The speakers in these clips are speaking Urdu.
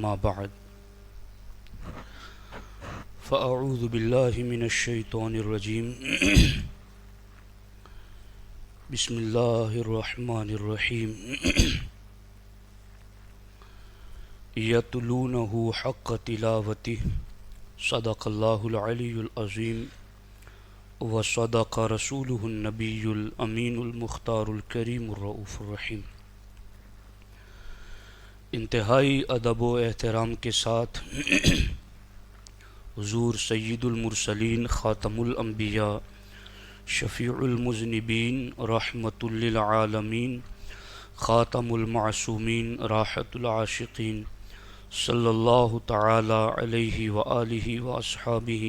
ما بعد فأعوذ بالله من الشيطان الرجيم بسم الله الرحمن الرحيم يتلونه حق تلاوته صدق الله العلي العظيم وصدق رسوله النبي الأمين المختار الكريم الرؤوف الرحيم۔ انتہائی ادب و احترام کے ساتھ حضور سید المرسلین خاتم الانبیاء شفیع المذنبین رحمت للعالمین خاتم المعصومین راحت العاشقین صلی اللہ تعالی علیہ وآلہ واصحابہ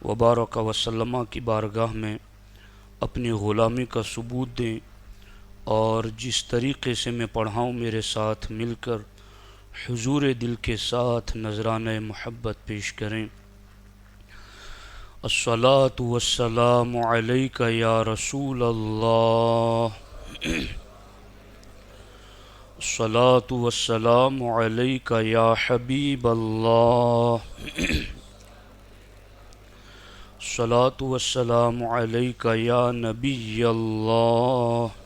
وبارک وسلم کی بارگاہ میں اپنی غلامی کا ثبوت دیں اور جس طریقے سے میں پڑھاؤں میرے ساتھ مل کر حضور دل کے ساتھ نذرانہ محبت پیش کریں۔ الصلاۃ والسلام علیک یا رسول اللہ، الصلاۃ والسلام علیک یا حبیب اللہ، الصلاۃ والسلام علیک یا نبی اللہ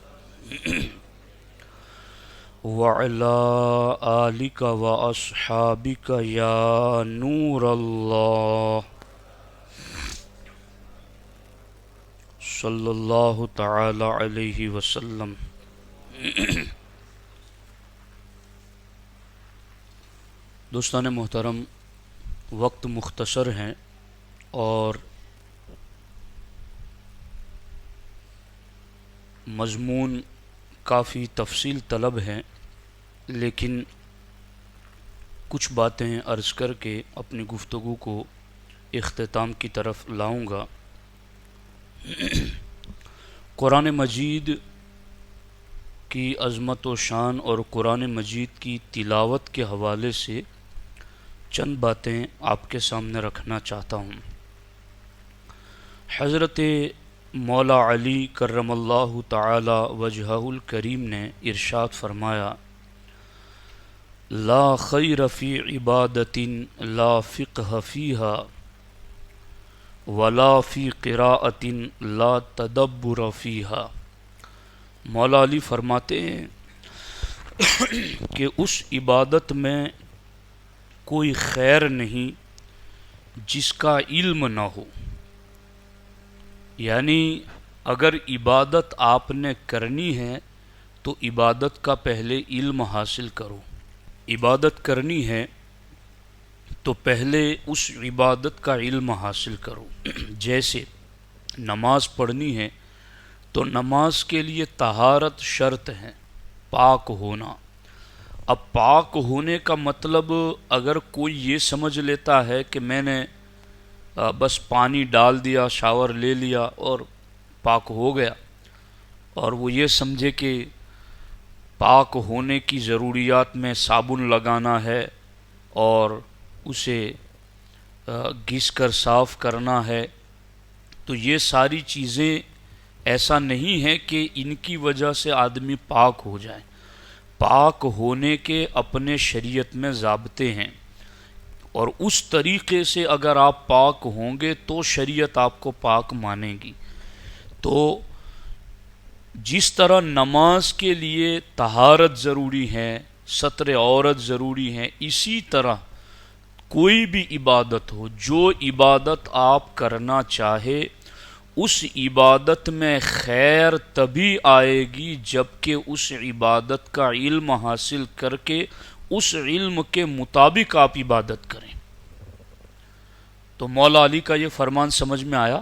وعلى آلك وأصحابك يا نور الله صلی اللہ تعالی علیہ وسلم۔ دوستان محترم، وقت مختصر ہیں اور مضمون کافی تفصیل طلب ہیں، لیکن کچھ باتیں عرض کر کے اپنی گفتگو کو اختتام کی طرف لاؤں گا۔ قرآن مجید کی عظمت و شان اور قرآن مجید کی تلاوت کے حوالے سے چند باتیں آپ کے سامنے رکھنا چاہتا ہوں۔ حضرت مولا علی کرم اللہ تعالی وجہہ الکریم نے ارشاد فرمایا: لا خیر فی عبادت لا فقہ فیہا ولا فی قراءت لا تدبر فیہا۔ مولا علی فرماتے ہیں کہ اس عبادت میں کوئی خیر نہیں جس کا علم نہ ہو، یعنی اگر عبادت آپ نے کرنی ہے تو عبادت کا پہلے علم حاصل کرو۔ عبادت کرنی ہے تو پہلے اس عبادت کا علم حاصل کرو۔ جیسے نماز پڑھنی ہے تو نماز کے لیے طہارت شرط ہے، پاک ہونا۔ اب پاک ہونے کا مطلب اگر کوئی یہ سمجھ لیتا ہے کہ میں نے بس پانی ڈال دیا، شاور لے لیا اور پاک ہو گیا، اور وہ یہ سمجھے کہ پاک ہونے کی ضروریات میں صابن لگانا ہے اور اسے گھس کر صاف کرنا ہے، تو یہ ساری چیزیں ایسا نہیں ہے کہ ان کی وجہ سے آدمی پاک ہو جائے۔ پاک ہونے کے اپنے شریعت میں ضابطے ہیں، اور اس طریقے سے اگر آپ پاک ہوں گے تو شریعت آپ کو پاک مانے گی۔ تو جس طرح نماز کے لیے طہارت ضروری ہے، ستر عورت ضروری ہے، اسی طرح کوئی بھی عبادت ہو، جو عبادت آپ کرنا چاہے اس عبادت میں خیر تبھی آئے گی جبکہ اس عبادت کا علم حاصل کر کے اس علم کے مطابق آپ عبادت کریں۔ تو مولا علی کا یہ فرمان سمجھ میں آیا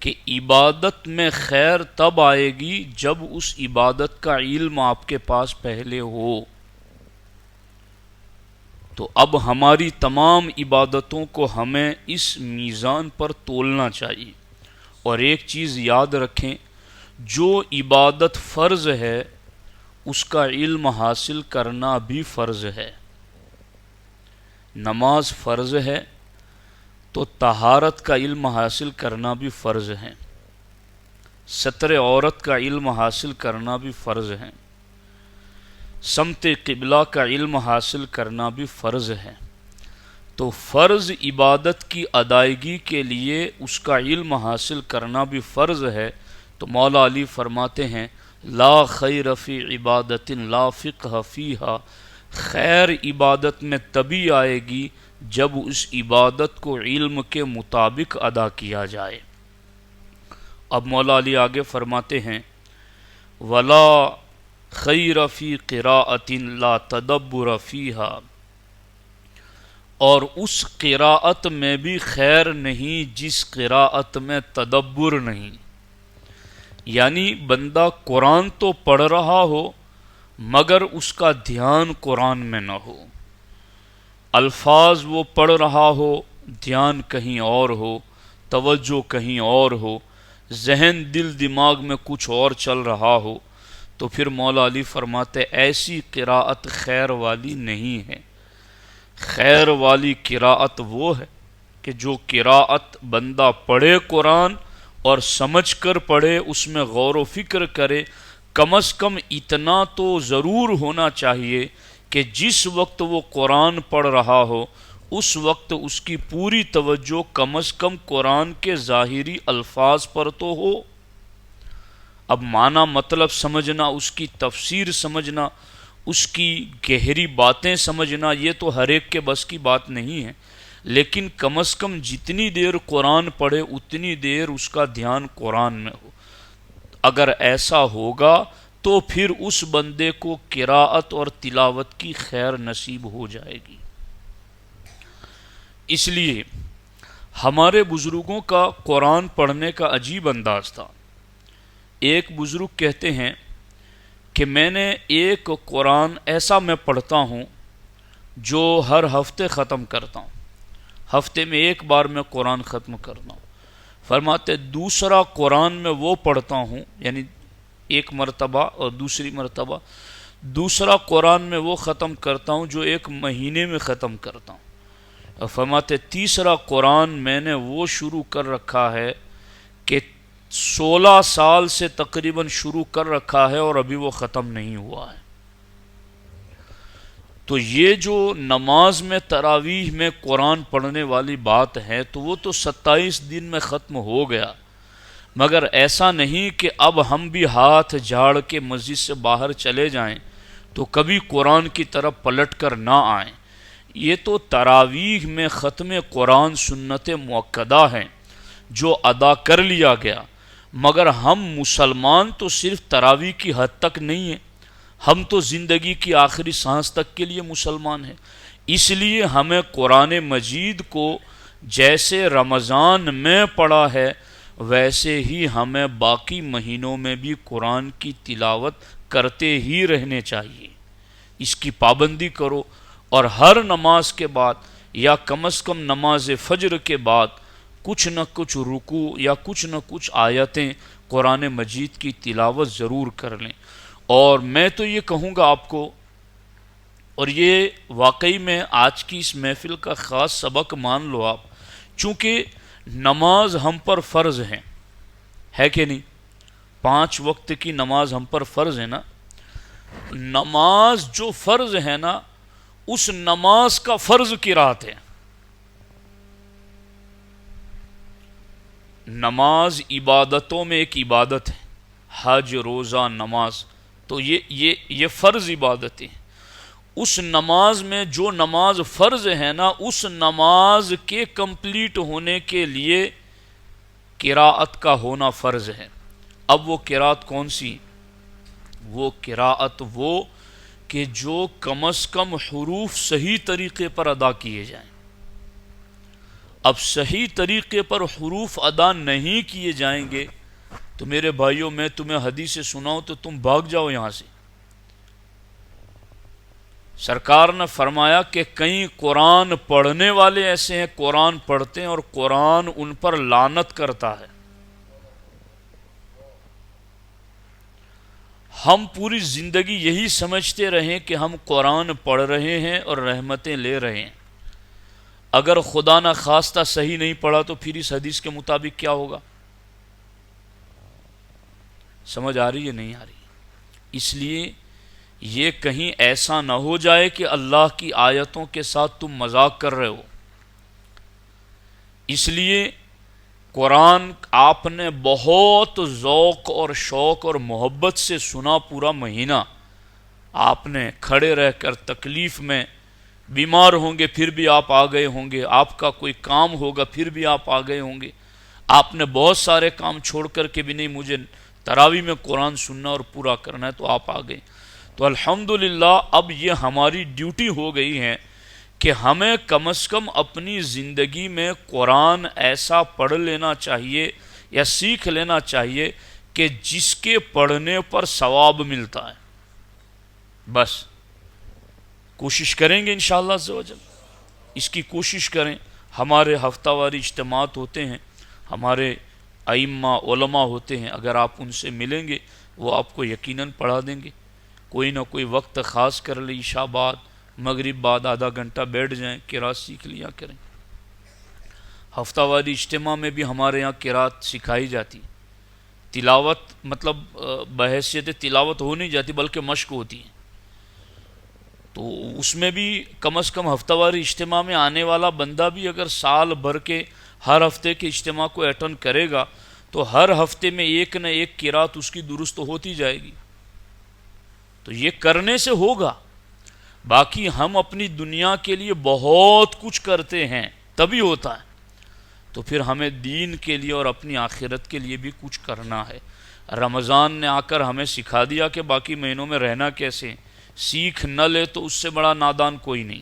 کہ عبادت میں خیر تب آئے گی جب اس عبادت کا علم آپ کے پاس پہلے ہو۔ تو اب ہماری تمام عبادتوں کو ہمیں اس میزان پر تولنا چاہیے، اور ایک چیز یاد رکھیں، جو عبادت فرض ہے اس کا علم حاصل کرنا بھی فرض ہے۔ نماز فرض ہے تو طہارت کا علم حاصل کرنا بھی فرض ہے، ستر عورت کا علم حاصل کرنا بھی فرض ہے۔ سمت قبلہ کا علم حاصل کرنا بھی فرض ہے۔ تو فرض عبادت کی ادائیگی کے لیے اس کا علم حاصل کرنا بھی فرض ہے۔ تو مولا علی فرماتے ہیں لا خیر فی عبادت لا فقہ فیہا، خیر عبادت میں تبھی آئے گی جب اس عبادت کو علم کے مطابق ادا کیا جائے۔ اب مولا علی آگے فرماتے ہیں ولا خیر فی قراءۃ لا تدبر فیہا، اور اس قراءت میں بھی خیر نہیں جس قراءت میں تدبر نہیں، یعنی بندہ قرآن تو پڑھ رہا ہو مگر اس کا دھیان قرآن میں نہ ہو، الفاظ وہ پڑھ رہا ہو دھیان کہیں اور ہو، توجہ کہیں اور ہو، ذہن دل دماغ میں کچھ اور چل رہا ہو، تو پھر مولا علی فرماتے ایسی قراءت خیر والی نہیں ہے۔ خیر والی قراءت وہ ہے کہ جو قراءت بندہ پڑھے قرآن اور سمجھ کر پڑھے، اس میں غور و فکر کرے، کم از کم اتنا تو ضرور ہونا چاہیے کہ جس وقت وہ قرآن پڑھ رہا ہو اس وقت اس کی پوری توجہ کم از کم قرآن کے ظاہری الفاظ پر تو ہو۔ اب معنی مطلب سمجھنا، اس کی تفسیر سمجھنا، اس کی گہری باتیں سمجھنا، یہ تو ہر ایک کے بس کی بات نہیں ہے، لیکن کم از کم جتنی دیر قرآن پڑھے اتنی دیر اس کا دھیان قرآن میں ہو۔ اگر ایسا ہوگا تو پھر اس بندے کو قراءت اور تلاوت کی خیر نصیب ہو جائے گی۔ اس لیے ہمارے بزرگوں کا قرآن پڑھنے کا عجیب انداز تھا۔ ایک بزرگ کہتے ہیں کہ میں نے ایک قرآن ایسا میں پڑھتا ہوں جو ہر ہفتے ختم کرتا ہوں، ہفتے میں ایک بار میں قرآن ختم کرتا ہوں۔ فرماتے دوسرا قرآن میں وہ پڑھتا ہوں، یعنی ایک مرتبہ اور دوسری مرتبہ دوسرا قرآن میں وہ ختم کرتا ہوں جو ایک مہینے میں ختم کرتا ہوں۔ اور فرماتے تیسرا قرآن میں نے وہ شروع کر رکھا ہے کہ 16 سال سے تقریباً شروع کر رکھا ہے اور ابھی وہ ختم نہیں ہوا ہے۔ تو یہ جو نماز میں تراویح میں قرآن پڑھنے والی بات ہے تو وہ تو 27 دن میں ختم ہو گیا، مگر ایسا نہیں کہ اب ہم بھی ہاتھ جھاڑ کے مسجد سے باہر چلے جائیں تو کبھی قرآن کی طرف پلٹ کر نہ آئیں۔ یہ تو تراویح میں ختم قرآن سنت مؤکدہ ہیں جو ادا کر لیا گیا، مگر ہم مسلمان تو صرف تراویح کی حد تک نہیں ہیں، ہم تو زندگی کی آخری سانس تک کے لیے مسلمان ہیں۔ اس لیے ہمیں قرآن مجید کو جیسے رمضان میں پڑھا ہے ویسے ہی ہمیں باقی مہینوں میں بھی قرآن کی تلاوت کرتے ہی رہنے چاہیے۔ اس کی پابندی کرو، اور ہر نماز کے بعد یا کم از کم نماز فجر کے بعد کچھ نہ کچھ رکوع یا کچھ نہ کچھ آیتیں قرآن مجید کی تلاوت ضرور کر لیں۔ اور میں تو یہ کہوں گا آپ کو، اور یہ واقعی میں آج کی اس محفل کا خاص سبق مان لو آپ، چونکہ نماز ہم پر فرض ہے کہ نہیں؟ 5 وقت کی نماز ہم پر فرض ہے نا۔ نماز جو فرض ہے نا، اس نماز کا فرض قرات ہے۔ نماز عبادتوں میں ایک عبادت ہے، حج، روزہ، نماز، تو یہ فرض عبادتیں ہیں۔ اس نماز میں جو نماز فرض ہے نا، اس نماز کے کمپلیٹ ہونے کے لیے قراءت کا ہونا فرض ہے۔ اب وہ قراءت کون سی؟ وہ قراءت وہ کہ جو کم از کم حروف صحیح طریقے پر ادا کیے جائیں۔ اب صحیح طریقے پر حروف ادا نہیں کیے جائیں گے تو میرے بھائیوں میں تمہیں حدیث سناؤں تو تم بھاگ جاؤ یہاں سے۔ سرکار نے فرمایا کہ کئی قرآن پڑھنے والے ایسے ہیں، قرآن پڑھتے ہیں اور قرآن ان پر لعنت کرتا ہے۔ ہم پوری زندگی یہی سمجھتے رہیں کہ ہم قرآن پڑھ رہے ہیں اور رحمتیں لے رہے ہیں، اگر خدا نہ خواستہ صحیح نہیں پڑھا تو پھر اس حدیث کے مطابق کیا ہوگا؟ سمجھ آ رہی ہے نہیں آ رہی؟ اس لیے یہ کہیں ایسا نہ ہو جائے کہ اللہ کی آیتوں کے ساتھ تم مذاق کر رہے ہو۔ اس لیے قرآن آپ نے بہت ذوق اور شوق اور محبت سے سنا، پورا مہینہ آپ نے کھڑے رہ کر تکلیف میں، بیمار ہوں گے پھر بھی آپ آ گئے ہوں گے، آپ کا کوئی کام ہوگا پھر بھی آپ آ گئے ہوں گے، آپ نے بہت سارے کام چھوڑ کر کے بھی نہیں مجھے تراویح میں قرآن سننا اور پورا کرنا ہے، تو آپ آ گئے۔ تو الحمدللہ اب یہ ہماری ڈیوٹی ہو گئی ہے کہ ہمیں کم از کم اپنی زندگی میں قرآن ایسا پڑھ لینا چاہیے یا سیکھ لینا چاہیے کہ جس کے پڑھنے پر ثواب ملتا ہے۔ بس کوشش کریں گے انشاءاللہ عز و جل، اس کی کوشش کریں۔ ہمارے ہفتہ واری اجتماعات ہوتے ہیں، ہمارے ائمہ علماء ہوتے ہیں، اگر آپ ان سے ملیں گے وہ آپ کو یقیناً پڑھا دیں گے۔ کوئی نہ کوئی وقت خاص کر لیں، عشاء بعد، مغرب بعد آدھا گھنٹہ بیٹھ جائیں، قرات سیکھ لیا کریں۔ ہفتہ واری اجتماع میں بھی ہمارے یہاں قرات سکھائی جاتی، تلاوت مطلب بحیثیت تلاوت ہو نہیں جاتی بلکہ مشق ہوتی ہے، تو اس میں بھی کم از کم ہفتہ واری اجتماع میں آنے والا بندہ بھی اگر سال بھر کے ہر ہفتے کے اجتماع کو اٹینڈ کرے گا تو ہر ہفتے میں ایک نہ ایک قرات اس کی درست ہوتی جائے گی۔ تو یہ کرنے سے ہوگا، باقی ہم اپنی دنیا کے لیے بہت کچھ کرتے ہیں تبھی ہوتا ہے، تو پھر ہمیں دین کے لیے اور اپنی آخرت کے لیے بھی کچھ کرنا ہے۔ رمضان نے آ کر ہمیں سکھا دیا کہ باقی مہینوں میں رہنا کیسے، سیکھ نہ لے تو اس سے بڑا نادان کوئی نہیں،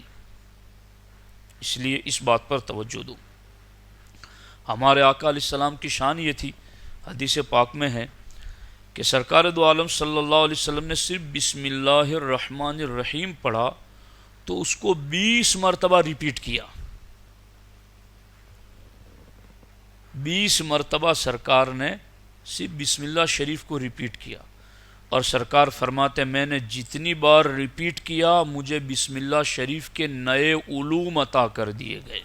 اس لیے اس بات پر توجہ دو۔ ہمارے آقا علیہ السلام کی شان یہ تھی، حدیث پاک میں ہے کہ سرکار دو عالم صلی اللہ علیہ وسلم نے صرف بسم اللہ الرحمن الرحیم پڑھا تو اس کو 20 مرتبہ ریپیٹ کیا، 20 مرتبہ سرکار نے صرف بسم اللہ شریف کو ریپیٹ کیا، اور سرکار فرماتے ہیں میں نے جتنی بار ریپیٹ کیا مجھے بسم اللہ شریف کے نئے علوم عطا کر دیے گئے۔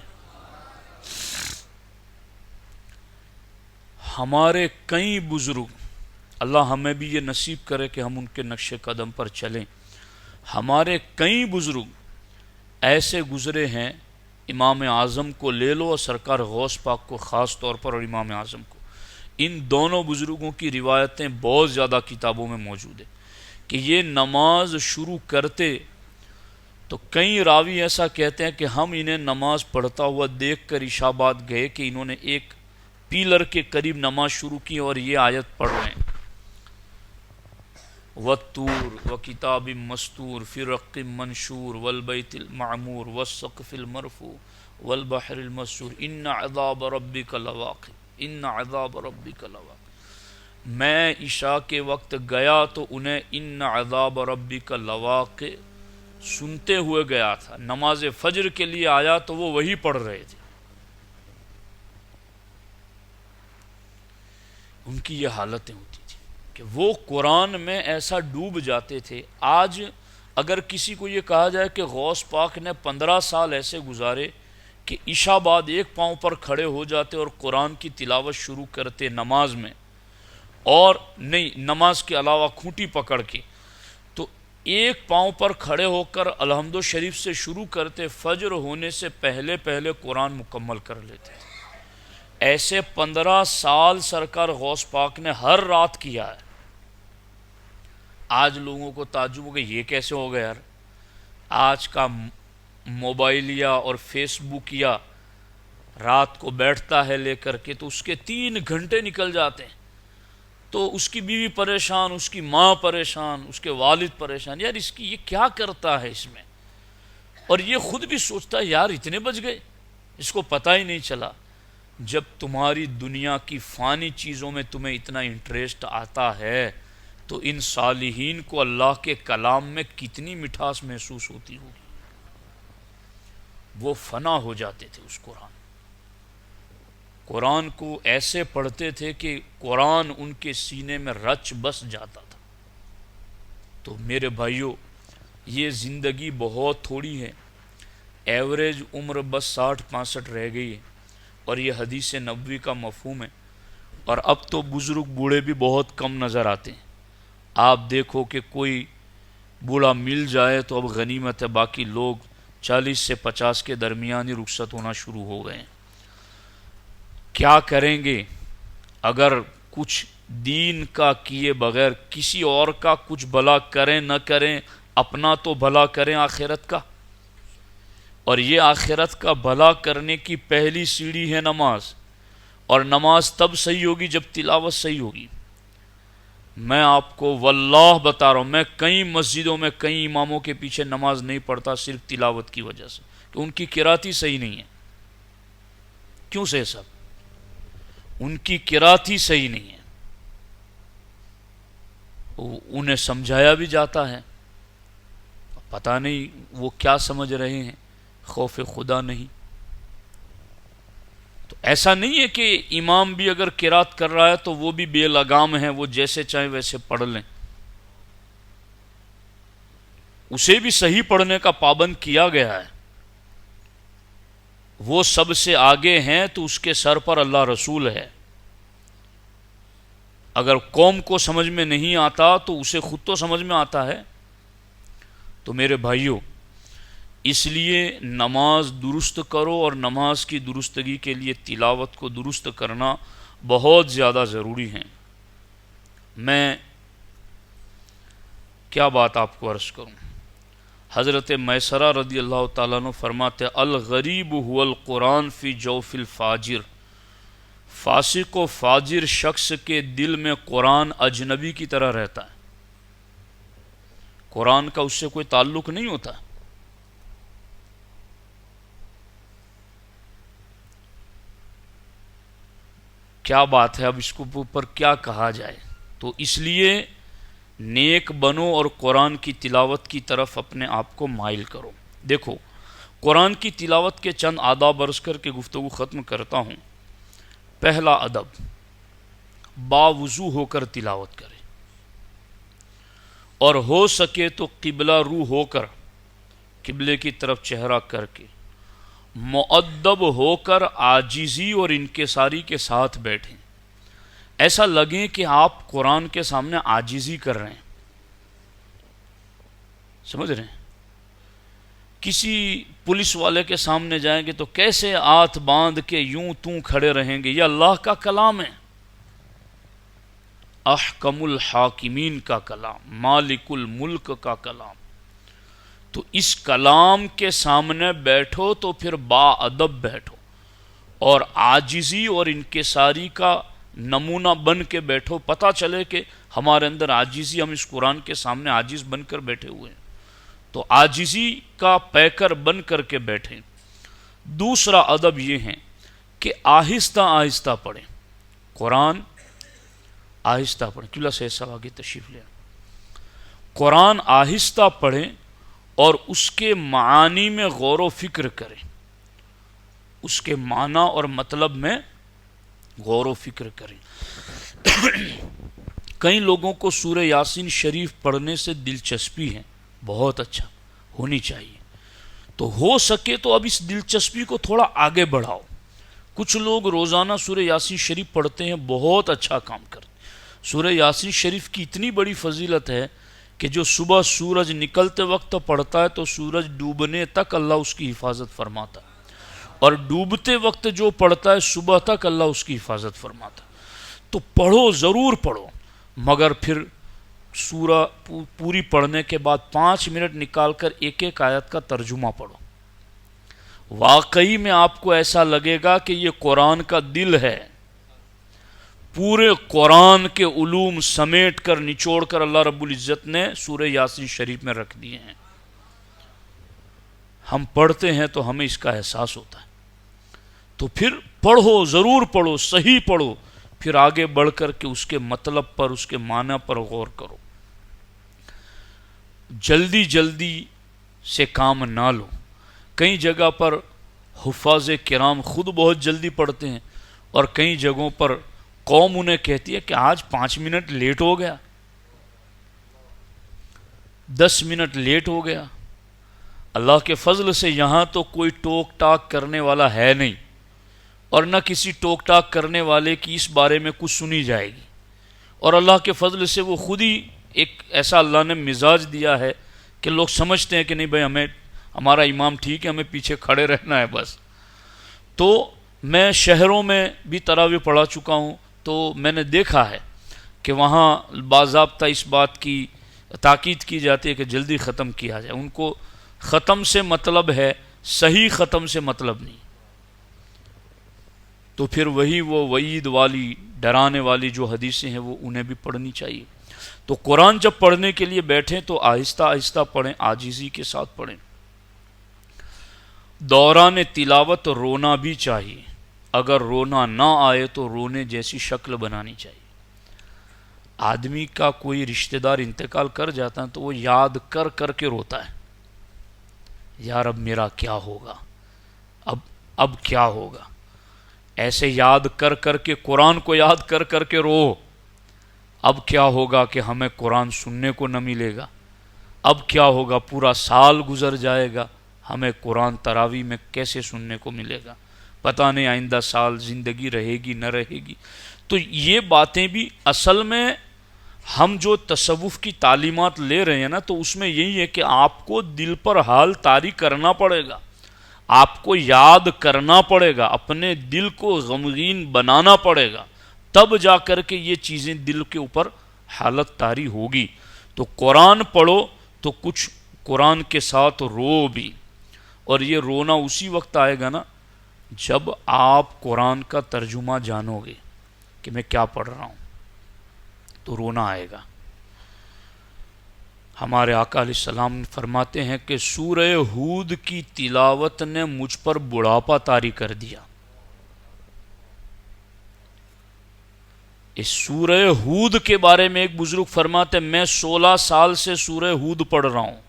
ہمارے کئی بزرگ، اللہ ہمیں بھی یہ نصیب کرے کہ ہم ان کے نقش قدم پر چلیں، ہمارے کئی بزرگ ایسے گزرے ہیں، امام اعظم کو لے لو اور سرکار غوث پاک کو خاص طور پر، اور امام اعظم کو، ان دونوں بزرگوں کی روایتیں بہت زیادہ کتابوں میں موجود ہیں کہ یہ نماز شروع کرتے تو کئی راوی ایسا کہتے ہیں کہ ہم انہیں نماز پڑھتا ہوا دیکھ کر عشاء بعد گئے کہ انہوں نے ایک پیلر کے قریب نماز شروع کی اور یہ آیت پڑھ رہے ہیں، وَالطُّورِ وَكِتَابٍ مَّسْطُورٍ فِي رَقٍّ مَّنشُورٍ وَالْبَيْتِ الْمَعْمُورِ وَالسَّقْفِ الْمَرْفُوعِ وَالْبَحْرِ الْمَسْجُورِ إِنَّ عَذَابَ رَبِّكَ لَوَاقِعٌ إِنَّ عَذَابَ رَبِّكَ لَوَاقِعٌ۔ میں عشاء کے وقت گیا تو انہیں إِنَّ عَذَابَ رَبِّكَ لَوَاقِعٌ سنتے ہوئے گیا تھا، نماز فجر کے لیے آیا تو وہ وہی پڑھ رہے تھے۔ ان کی یہ حالتیں ہوتی تھی کہ وہ قرآن میں ایسا ڈوب جاتے تھے۔ آج اگر کسی کو یہ کہا جائے کہ غوث پاک نے 15 سال ایسے گزارے کہ عشاء بعد ایک پاؤں پر کھڑے ہو جاتے اور قرآن کی تلاوت شروع کرتے نماز میں، اور نہیں نماز کے علاوہ کھوٹی پکڑ کے، تو ایک پاؤں پر کھڑے ہو کر الحمد شریف سے شروع کرتے، فجر ہونے سے پہلے پہلے قرآن مکمل کر لیتے تھے۔ ایسے 15 سال سرکار غوث پاک نے ہر رات کیا ہے۔ آج لوگوں کو تعجب ہو کہ یہ کیسے ہو گیا یار، آج کا موبائلیا اور فیس بک یا رات کو بیٹھتا ہے لے کر کے تو اس کے 3 گھنٹے نکل جاتے ہیں، تو اس کی بیوی پریشان، اس کی ماں پریشان، اس کے والد پریشان، یار اس کی یہ کیا کرتا ہے اس میں، اور یہ خود بھی سوچتا ہے یار اتنے بج گئے، اس کو پتہ ہی نہیں چلا۔ جب تمہاری دنیا کی فانی چیزوں میں تمہیں اتنا انٹریسٹ آتا ہے تو ان صالحین کو اللہ کے کلام میں کتنی مٹھاس محسوس ہوتی ہوگی۔ وہ فنا ہو جاتے تھے اس قرآن کو ایسے پڑھتے تھے کہ قرآن ان کے سینے میں رچ بس جاتا تھا۔ تو میرے بھائیوں، یہ زندگی بہت تھوڑی ہے، ایوریج عمر بس 60-65 رہ گئی ہے، اور یہ حدیث نبوی کا مفہوم ہے، اور اب تو بزرگ بوڑھے بھی بہت کم نظر آتے ہیں۔ آپ دیکھو کہ کوئی بوڑھا مل جائے تو اب غنیمت ہے، باقی لوگ 40 سے 50 کے درمیان ہی رخصت ہونا شروع ہو گئے ہیں۔ کیا کریں گے اگر کچھ دین کا کیے بغیر کسی اور کا کچھ بھلا کریں نہ کریں، اپنا تو بھلا کریں آخرت کا؟ اور یہ آخرت کا بھلا کرنے کی پہلی سیڑھی ہے نماز، اور نماز تب صحیح ہوگی جب تلاوت صحیح ہوگی۔ میں آپ کو واللہ بتا رہا ہوں، میں کئی مسجدوں میں کئی اماموں کے پیچھے نماز نہیں پڑھتا صرف تلاوت کی وجہ سے کہ ان کی قرات ہی صحیح نہیں ہے۔ کیوں سے صاحب؟ ان کی قرات ہی صحیح نہیں ہے، انہیں سمجھایا بھی جاتا ہے، پتہ نہیں وہ کیا سمجھ رہے ہیں، خوف خدا نہیں۔ تو ایسا نہیں ہے کہ امام بھی اگر قرات کر رہا ہے تو وہ بھی بے لگام ہے، وہ جیسے چاہیں ویسے پڑھ لیں، اسے بھی صحیح پڑھنے کا پابند کیا گیا ہے۔ وہ سب سے آگے ہیں تو اس کے سر پر اللہ رسول ہے۔ اگر قوم کو سمجھ میں نہیں آتا تو اسے خود تو سمجھ میں آتا ہے۔ تو میرے بھائیوں، اس لیے نماز درست کرو، اور نماز کی درستگی کے لیے تلاوت کو درست کرنا بہت زیادہ ضروری ہے۔ میں کیا بات آپ کو عرض کروں، حضرت میسرہ رضی اللہ تعالیٰ عنہ فرماتے الغریب هو القرآن فی جوف الفاجر، فاسق و فاجر شخص کے دل میں قرآن اجنبی کی طرح رہتا ہے، قرآن کا اس سے کوئی تعلق نہیں ہوتا۔ کیا بات ہے، اب اس کو اوپر کیا کہا جائے؟ تو اس لیے نیک بنو اور قرآن کی تلاوت کی طرف اپنے آپ کو مائل کرو۔ دیکھو، قرآن کی تلاوت کے چند آداب عرض کر کے گفتگو ختم کرتا ہوں۔ پہلا ادب، باوضو ہو کر تلاوت کرے، اور ہو سکے تو قبلہ رو ہو کر، قبلے کی طرف چہرہ کر کے، مؤدب ہو کر عاجزی اور انکساری کے ساتھ بیٹھیں، ایسا لگے کہ آپ قرآن کے سامنے عاجزی کر رہے ہیں، سمجھ رہے ہیں؟ کسی پولیس والے کے سامنے جائیں گے تو کیسے ہاتھ باندھ کے یوں توں کھڑے رہیں گے؟ یہ اللہ کا کلام ہے، احکم الحاکمین کا کلام، مالک الملک کا کلام۔ تو اس کلام کے سامنے بیٹھو تو پھر با ادب بیٹھو، اور عاجزی اور انکساری کا نمونہ بن کے بیٹھو، پتہ چلے کہ ہمارے اندر عاجزی، ہم اس قرآن کے سامنے عاجز بن کر بیٹھے ہوئے ہیں، تو عاجزی کا پیکر بن کر کے بیٹھیں۔ دوسرا ادب یہ ہے کہ آہستہ آہستہ پڑھیں، قرآن آہستہ پڑھیں۔ کیوں سے سب آگے تشریف لیں، قرآن آہستہ پڑھیں اور اس کے معانی میں غور و فکر کریں، اس کے معنی اور مطلب میں غور و فکر کریں۔ کئی لوگوں کو سورہ یاسین شریف پڑھنے سے دلچسپی ہے، بہت اچھا، ہونی چاہیے، تو ہو سکے تو اب اس دلچسپی کو تھوڑا آگے بڑھاؤ۔ کچھ لوگ روزانہ سورہ یاسین شریف پڑھتے ہیں، بہت اچھا کام کرتے ہیں۔ سورہ یاسین شریف کی اتنی بڑی فضیلت ہے کہ جو صبح سورج نکلتے وقت پڑھتا ہے تو سورج ڈوبنے تک اللہ اس کی حفاظت فرماتا ہے، اور ڈوبتے وقت جو پڑھتا ہے صبح تک اللہ اس کی حفاظت فرماتا ہے۔ تو پڑھو، ضرور پڑھو، مگر پھر سورہ پوری پڑھنے کے بعد 5 منٹ نکال کر ایک ایک آیت کا ترجمہ پڑھو۔ واقعی میں آپ کو ایسا لگے گا کہ یہ قرآن کا دل ہے، پورے قرآن کے علوم سمیٹ کر نچوڑ کر اللہ رب العزت نے سورہ یاسین شریف میں رکھ دیے ہیں۔ ہم پڑھتے ہیں تو ہمیں اس کا احساس ہوتا ہے۔ تو پھر پڑھو، ضرور پڑھو، صحیح پڑھو، پھر آگے بڑھ کر کے اس کے مطلب پر، اس کے معنی پر غور کرو۔ جلدی جلدی سے کام نہ لو۔ کئی جگہ پر حفاظ کرام خود بہت جلدی پڑھتے ہیں، اور کئی جگہوں پر قوم انہیں کہتی ہے کہ آج 5 منٹ لیٹ ہو گیا، 10 منٹ لیٹ ہو گیا۔ اللہ کے فضل سے یہاں تو کوئی ٹوک ٹاک کرنے والا ہے نہیں، اور نہ کسی ٹوک ٹاک کرنے والے کی اس بارے میں کچھ سنی جائے گی، اور اللہ کے فضل سے وہ خود ہی ایک ایسا اللہ نے مزاج دیا ہے کہ لوگ سمجھتے ہیں کہ نہیں بھائی ہمیں ہمارا امام ٹھیک ہے، ہمیں پیچھے کھڑے رہنا ہے بس. تو میں شہروں میں بھی تراویح پڑھا چکا ہوں، تو میں نے دیکھا ہے کہ وہاں باضابطہ اس بات کی تاکید کی جاتی ہے کہ جلدی ختم کیا جائے. ان کو ختم سے مطلب ہے، صحیح ختم سے مطلب نہیں. تو پھر وہی وہ وعید والی، ڈرانے والی جو حدیثیں ہیں وہ انہیں بھی پڑھنی چاہیے. تو قرآن جب پڑھنے کے لیے بیٹھیں تو آہستہ آہستہ پڑھیں، عاجزی کے ساتھ پڑھیں. دوران تلاوت رونا بھی چاہیے، اگر رونا نہ آئے تو رونے جیسی شکل بنانی چاہیے. آدمی کا کوئی رشتہ دار انتقال کر جاتا ہے تو وہ یاد کر کر کے روتا ہے، یار اب میرا کیا ہوگا، اب کیا ہوگا. ایسے یاد کر کر کے، قرآن کو یاد کر کر کے رو، اب کیا ہوگا کہ ہمیں قرآن سننے کو نہ ملے گا، اب کیا ہوگا پورا سال گزر جائے گا، ہمیں قرآن تراویح میں کیسے سننے کو ملے گا، پتہ نہیں آئندہ سال زندگی رہے گی نہ رہے گی. تو یہ باتیں بھی اصل میں ہم جو تصوف کی تعلیمات لے رہے ہیں نا، تو اس میں یہی ہے کہ آپ کو دل پر حال طاری کرنا پڑے گا، آپ کو یاد کرنا پڑے گا، اپنے دل کو غمگین بنانا پڑے گا، تب جا کر کے یہ چیزیں دل کے اوپر حالت طاری ہوگی. تو قرآن پڑھو تو کچھ قرآن کے ساتھ رو بھی، اور یہ رونا اسی وقت آئے گا نا جب آپ قرآن کا ترجمہ جانو گے کہ میں کیا پڑھ رہا ہوں، تو رونا آئے گا. ہمارے آقا علیہ السلام فرماتے ہیں کہ سورہ ہود کی تلاوت نے مجھ پر بڑھاپا طاری کر دیا. اس سورہ ہود کے بارے میں ایک بزرگ فرماتے ہیں میں 16 سال سے سورہ ہود پڑھ رہا ہوں.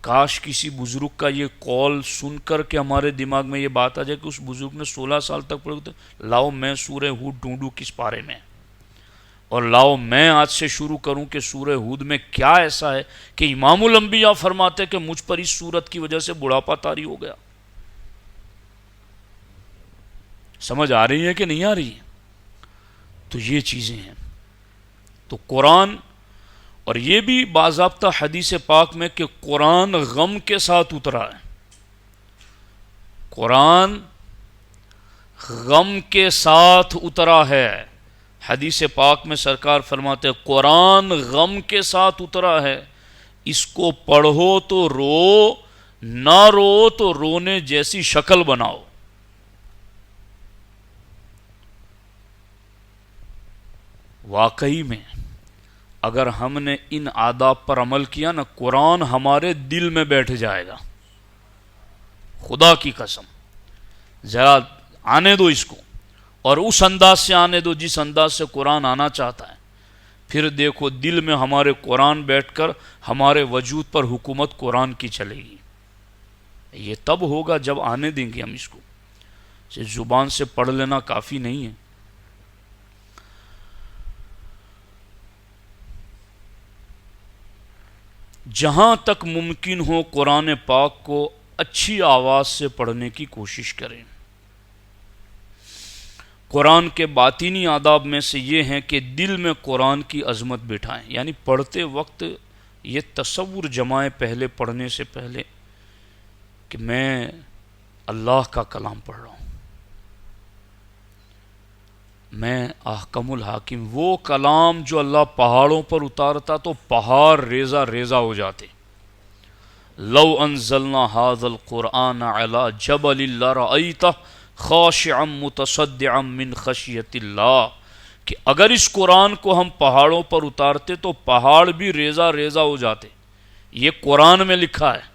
کاش کسی بزرگ کا یہ قول سن کر کے ہمارے دماغ میں یہ بات آ جائے کہ اس بزرگ نے 16 سال تک پڑھا. تو لاؤ میں سورہ ہود ڈھونڈوں کس پارے میں، اور لاؤ میں آج سے شروع کروں کہ سورہ ہود میں کیا ایسا ہے کہ امام الانبیاء فرماتے کہ مجھ پر اس سورت کی وجہ سے بڑھاپا طاری ہو گیا. سمجھ آ رہی ہے کہ نہیں آ رہی ہے؟ تو یہ چیزیں ہیں. تو قرآن، اور یہ بھی باضابطہ حدیث پاک میں کہ قرآن غم کے ساتھ اترا ہے. قرآن غم کے ساتھ اترا ہے. حدیث پاک میں سرکار فرماتے ہیں قرآن غم کے ساتھ اترا ہے، اس کو پڑھو تو رو، نہ رو تو رونے جیسی شکل بناؤ. واقعی میں اگر ہم نے ان آداب پر عمل کیا نا، قرآن ہمارے دل میں بیٹھ جائے گا. خدا کی قسم، ذرا آنے دو اس کو، اور اس انداز سے آنے دو جس انداز سے قرآن آنا چاہتا ہے. پھر دیکھو دل میں ہمارے قرآن بیٹھ کر ہمارے وجود پر حکومت قرآن کی چلے گی. یہ تب ہوگا جب آنے دیں گے ہم اس کو. صرف زبان سے پڑھ لینا کافی نہیں ہے. جہاں تک ممکن ہو قرآن پاک کو اچھی آواز سے پڑھنے کی کوشش کریں. قرآن کے باطینی آداب میں سے یہ ہیں کہ دل میں قرآن کی عظمت بٹھائیں، یعنی پڑھتے وقت یہ تصور جمائیں پہلے پڑھنے سے پہلے کہ میں اللہ کا کلام پڑھ رہا ہوں، میں احکم الحاکم، وہ کلام جو اللہ پہاڑوں پر اتارتا تو پہاڑ ریزہ ریزہ ہو جاتے. لو انزلنا هذا القرآن على جبل لرأيته خاشعا متصدعا من خشیت اللہ، کہ اگر اس قرآن کو ہم پہاڑوں پر اتارتے تو پہاڑ بھی ریزہ ریزہ ہو جاتے. یہ قرآن میں لکھا ہے.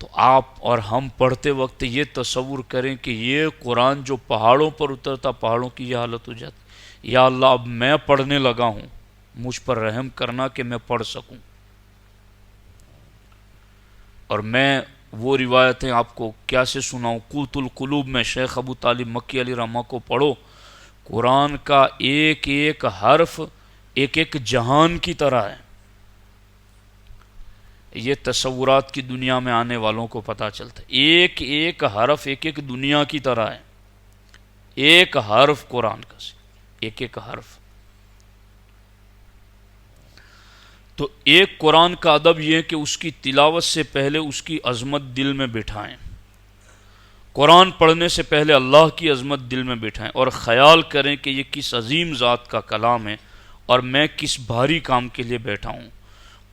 تو آپ اور ہم پڑھتے وقت یہ تصور کریں کہ یہ قرآن جو پہاڑوں پر اترتا، پہاڑوں کی یہ حالت ہو جاتی. یا اللہ اب میں پڑھنے لگا ہوں، مجھ پر رحم کرنا کہ میں پڑھ سکوں. اور میں وہ روایتیں آپ کو کیا سے سناؤں. قوت القلوب میں شیخ ابو طالب مکی علیہ رحمہ کو پڑھو. قرآن کا ایک ایک حرف ایک ایک جہان کی طرح ہے. یہ تصورات کی دنیا میں آنے والوں کو پتہ چلتا ہے. ایک ایک حرف ایک ایک دنیا کی طرح ہے. ایک حرف قرآن کا، ایک ایک حرف. تو ایک قرآن کا ادب یہ ہے کہ اس کی تلاوت سے پہلے اس کی عظمت دل میں بٹھائیں، قرآن پڑھنے سے پہلے اللہ کی عظمت دل میں بٹھائیں اور خیال کریں کہ یہ کس عظیم ذات کا کلام ہے اور میں کس بھاری کام کے لیے بیٹھا ہوں۔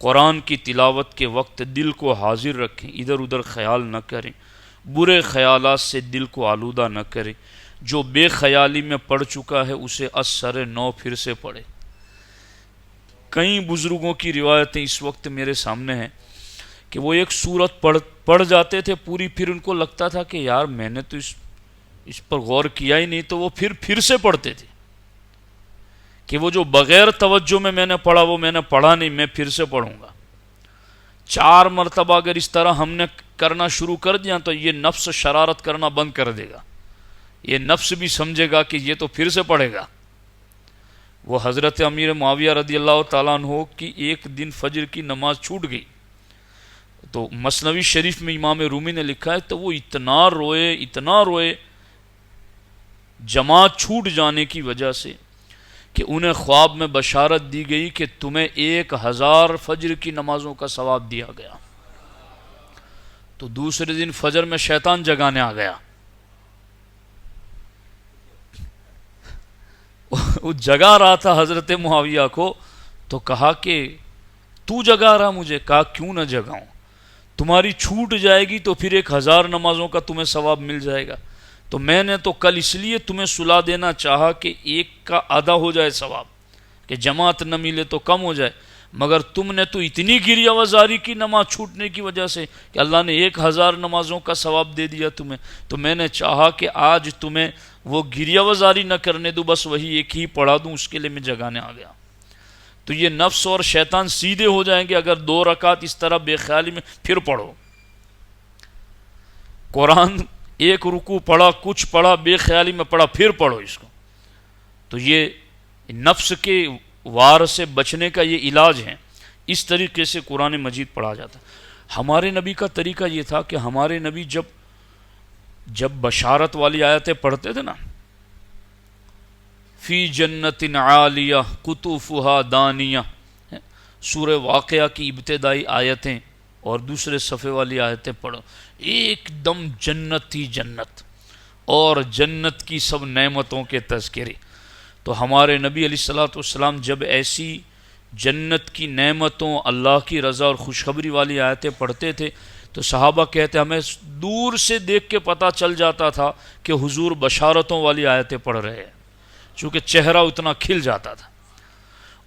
قرآن کی تلاوت کے وقت دل کو حاضر رکھیں، ادھر ادھر خیال نہ کریں، برے خیالات سے دل کو آلودہ نہ کریں۔ جو بے خیالی میں پڑھ چکا ہے اسے از سر نو پھر سے پڑھے۔ کئی بزرگوں کی روایتیں اس وقت میرے سامنے ہیں کہ وہ ایک سورت پڑھ جاتے تھے پوری، پھر ان کو لگتا تھا کہ یار میں نے تو اس پر غور کیا ہی نہیں، تو وہ پھر سے پڑھتے تھے کہ وہ جو بغیر توجہ میں نے پڑھا وہ میں نے پڑھا نہیں، میں پھر سے پڑھوں گا۔ 4 مرتبہ اگر اس طرح ہم نے کرنا شروع کر دیا تو یہ نفس شرارت کرنا بند کر دے گا، یہ نفس بھی سمجھے گا کہ یہ تو پھر سے پڑھے گا۔ وہ حضرت امیر معاویہ رضی اللہ تعالیٰ عنہ کی ایک دن فجر کی نماز چھوٹ گئی، تو مثنوی شریف میں امام رومی نے لکھا ہے تو وہ اتنا روئے جماعت چھوٹ جانے کی وجہ سے کہ انہیں خواب میں بشارت دی گئی کہ تمہیں 1000 فجر کی نمازوں کا ثواب دیا گیا۔ تو دوسرے دن فجر میں شیطان جگانے آ گیا، وہ جگا رہا تھا حضرت معاویہ کو، تو کہا کہ تو جگا رہا مجھے؟ کہا کیوں نہ جگاؤں، تمہاری چھوٹ جائے گی تو پھر 1000 نمازوں کا تمہیں ثواب مل جائے گا۔ تو میں نے تو کل اس لیے تمہیں سلا دینا چاہا کہ ایک کا آدھا ہو جائے ثواب، کہ جماعت نہ ملے تو کم ہو جائے، مگر تم نے تو اتنی گریہ وزاری کی نماز چھوٹنے کی وجہ سے کہ اللہ نے 1000 نمازوں کا ثواب دے دیا تمہیں، تو میں نے چاہا کہ آج تمہیں وہ گریہ وزاری نہ کرنے دوں، بس وہی ایک ہی پڑھا دوں، اس کے لیے میں جگانے آ گیا۔ تو یہ نفس اور شیطان سیدھے ہو جائیں گے اگر 2 رکعت اس طرح بے خیالی میں پھر پڑھو۔ قرآن ایک رکوع پڑھا، کچھ پڑھا، بے خیالی میں پڑھا، پھر پڑھو اس کو، تو یہ نفس کے وار سے بچنے کا یہ علاج ہے۔ اس طریقے سے قرآن مجید پڑھا جاتا ہے۔ ہمارے نبی کا طریقہ یہ تھا کہ ہمارے نبی جب بشارت والی آیتیں پڑھتے تھے نا، فی جنت عالیہ قطوفہا دانیہ، سورہ واقعہ کی ابتدائی آیتیں اور دوسرے صفحے والی آیتیں پڑھو، ایک دم جنت ہی جنت اور جنت کی سب نعمتوں کے تذکرے۔ تو ہمارے نبی علیہ الصلوۃ والسلام جب ایسی جنت کی نعمتوں، اللہ کی رضا اور خوشخبری والی آیتیں پڑھتے تھے تو صحابہ کہتے ہمیں دور سے دیکھ کے پتہ چل جاتا تھا کہ حضور بشارتوں والی آیتیں پڑھ رہے ہیں، چونکہ چہرہ اتنا کھل جاتا تھا۔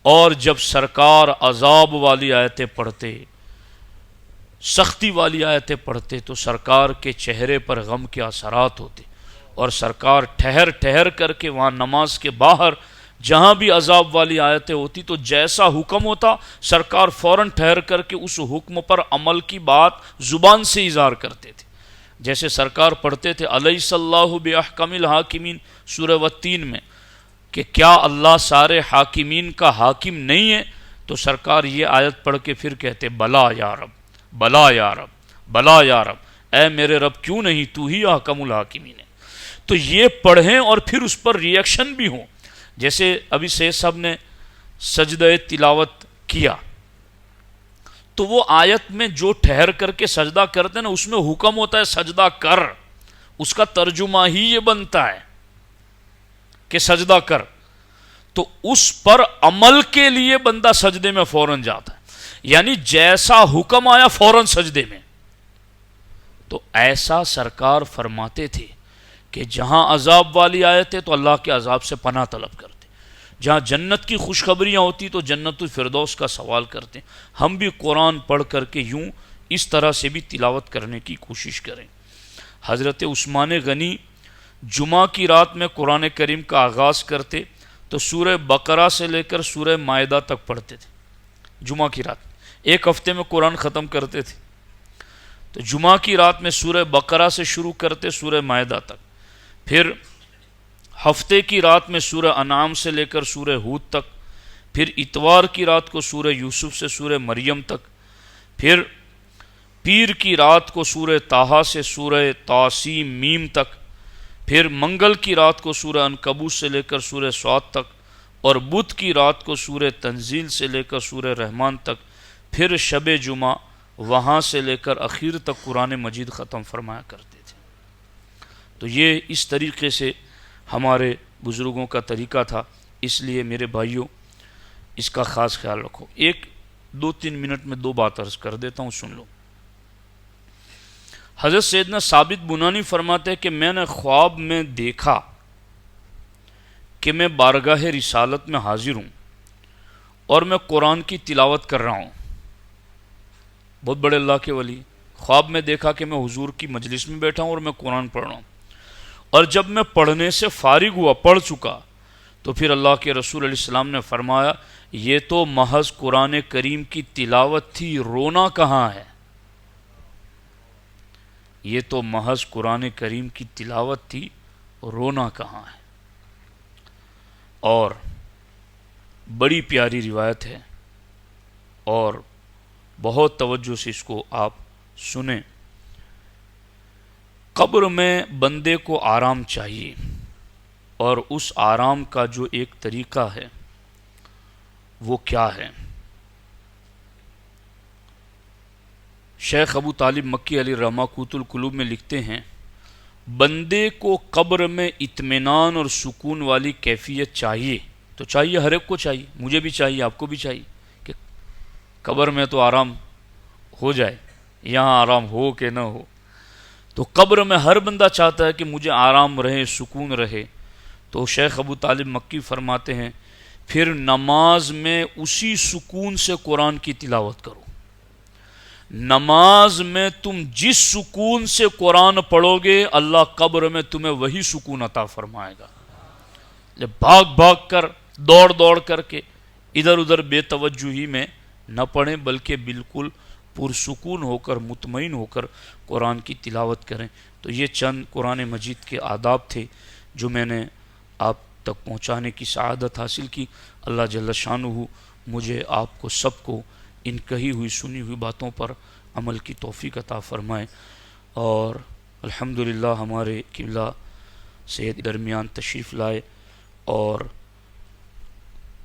اور جب سرکار عذاب والی آیتیں پڑھتے، سختی والی آیتیں پڑھتے، تو سرکار کے چہرے پر غم کے اثرات ہوتے، اور سرکار ٹھہر کر کے وہاں نماز کے باہر جہاں بھی عذاب والی آیتیں ہوتی تو جیسا حکم ہوتا سرکار فوراً ٹھہر کر کے اس حکم پر عمل کی بات زبان سے اظہار کرتے تھے۔ جیسے سرکار پڑھتے تھے الیس اللہ باحکم الحاکمین سورہ والتین میں کہ کیا اللہ سارے حاکمین کا حاکم نہیں ہے، تو سرکار یہ آیت پڑھ کے پھر کہتے بلا یا رب، بلا یا رب، بلا یا رب، اے میرے رب کیوں نہیں، تو ہی احکم الحاکمین ہے۔ تو یہ پڑھیں اور پھر اس پر ریئیکشن بھی ہوں۔ جیسے ابھی سید صاحب نے سجدہ تلاوت کیا تو وہ آیت میں جو ٹھہر کر کے سجدہ کرتے ہیں نا، اس میں حکم ہوتا ہے سجدہ کر، اس کا ترجمہ ہی یہ بنتا ہے کہ سجدہ کر، تو اس پر عمل کے لیے بندہ سجدے میں فوراً جاتا ہے، یعنی جیسا حکم آیا فوراً سجدے میں۔ تو ایسا سرکار فرماتے تھے کہ جہاں عذاب والی آیت ہے تو اللہ کے عذاب سے پناہ طلب کرتے، جہاں جنت کی خوشخبریاں ہوتی تو جنت الفردوس کا سوال کرتے۔ ہم بھی قرآن پڑھ کر کے یوں اس طرح سے بھی تلاوت کرنے کی کوشش کریں۔ حضرت عثمان غنی جمعہ کی رات میں قرآن کریم کا آغاز کرتے تو سورہ بقرہ سے لے کر سورہ مائدہ تک پڑھتے تھے جمعہ کی رات، ایک ہفتے میں قرآن ختم کرتے تھے۔ تو جمعہ کی رات میں سورہ بقرہ سے شروع کرتے سورہ مائدہ تک، پھر ہفتے کی رات میں سورہ انعام سے لے کر سورہ ہود تک، پھر اتوار کی رات کو سورہ یوسف سے سورہ مریم تک، پھر پیر کی رات کو سورہ طٰہٰ سے سورہ طاسیم میم تک، پھر منگل کی رات کو سورہ عنکبوت سے لے کر سورہ صاد تک، اور بدھ کی رات کو سورہ تنزیل سے لے کر سورہ رحمان تک، پھر شب جمعہ وہاں سے لے کر اخیر تک قرآن مجید ختم فرمایا کرتے تھے۔ تو یہ اس طریقے سے ہمارے بزرگوں کا طریقہ تھا، اس لیے میرے بھائیوں اس کا خاص خیال رکھو۔ ایک 2-3 منٹ میں 2 بات عرض کر دیتا ہوں، سن لو۔ حضرت سیدنا ثابت بنانی فرماتے ہیں کہ میں نے خواب میں دیکھا کہ میں بارگاہ رسالت میں حاضر ہوں اور میں قرآن کی تلاوت کر رہا ہوں۔ بہت بڑے اللہ کے ولی، خواب میں دیکھا کہ میں حضور کی مجلس میں بیٹھا ہوں اور میں قرآن پڑھ رہا ہوں، اور جب میں پڑھنے سے فارغ ہوا، پڑھ چکا، تو پھر اللہ کے رسول علیہ السلام نے فرمایا یہ تو محض قرآن کریم کی تلاوت تھی، رونا کہاں ہے؟ یہ تو محض قرآن کریم کی تلاوت تھی، رونا کہاں ہے؟ اور بڑی پیاری روایت ہے، اور بہت توجہ سے اس کو آپ سنیں۔ قبر میں بندے کو آرام چاہیے، اور اس آرام کا جو ایک طریقہ ہے وہ کیا ہے؟ شیخ ابو طالب مکی علیہ رحمہ قوت القلوب میں لکھتے ہیں، بندے کو قبر میں اطمینان اور سکون والی کیفیت چاہیے۔ تو چاہیے، ہر ایک کو چاہیے، مجھے بھی چاہیے، آپ کو بھی چاہیے کہ قبر میں تو آرام ہو جائے، یہاں آرام ہو کہ نہ ہو۔ تو قبر میں ہر بندہ چاہتا ہے کہ مجھے آرام رہے، سکون رہے۔ تو شیخ ابو طالب مکی فرماتے ہیں پھر نماز میں اسی سکون سے قرآن کی تلاوت کرو۔ نماز میں تم جس سکون سے قرآن پڑھو گے، اللہ قبر میں تمہیں وہی سکون عطا فرمائے گا۔ بھاگ بھاگ کر، دوڑ دوڑ کر کے، ادھر ادھر بے توجہی میں نہ پڑھیں، بلکہ بالکل پرسکون ہو کر، مطمئن ہو کر قرآن کی تلاوت کریں۔ تو یہ چند قرآن مجید کے آداب تھے جو میں نے آپ تک پہنچانے کی سعادت حاصل کی۔ اللہ جل شانہ مجھے، آپ کو، سب کو ان کہی ہوئی سنی ہوئی باتوں پر عمل کی توفیق عطا فرمائے۔ اور الحمدللہ ہمارے قبلہ سید درمیان تشریف لائے اور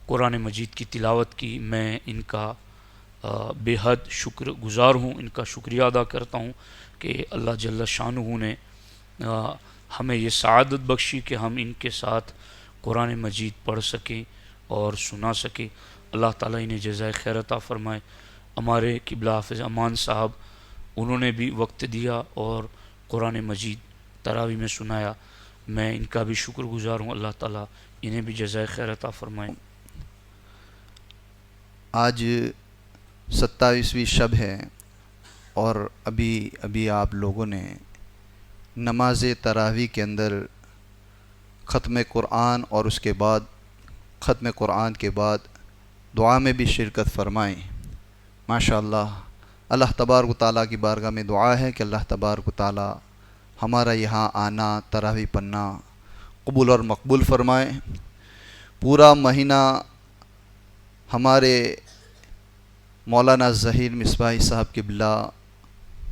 قرآن مجید کی تلاوت کی، میں ان کا بے حد شکر گزار ہوں، ان کا شکریہ ادا کرتا ہوں کہ اللہ جل شانہ نے ہمیں یہ سعادت بخشی کہ ہم ان کے ساتھ قرآن مجید پڑھ سکیں اور سنا سکیں۔ اللہ تعالیٰ انہیں جزائے خیر عطا فرمائے۔ ہمارے قبلہ حافظ امان صاحب، انہوں نے بھی وقت دیا اور قرآن مجید تراویح میں سنایا، میں ان کا بھی شکر گزار ہوں۔ اللہ تعالیٰ انہیں بھی جزائے خیر عطا فرمائے۔ آج 27ویں شب ہے، اور ابھی آپ لوگوں نے نماز تراویح کے اندر ختم قرآن اور اس کے بعد ختم قرآن کے بعد دعا میں بھی شرکت فرمائیں۔ ماشاءاللہ، اللہ تبارک و تعالیٰ کی بارگاہ میں دعا ہے کہ اللہ تبارک و تعالیٰ ہمارا یہاں آنا، تراویح پڑھنا قبول اور مقبول فرمائے۔ پورا مہینہ ہمارے مولانا ظہیر مصباحی صاحب قبلہ،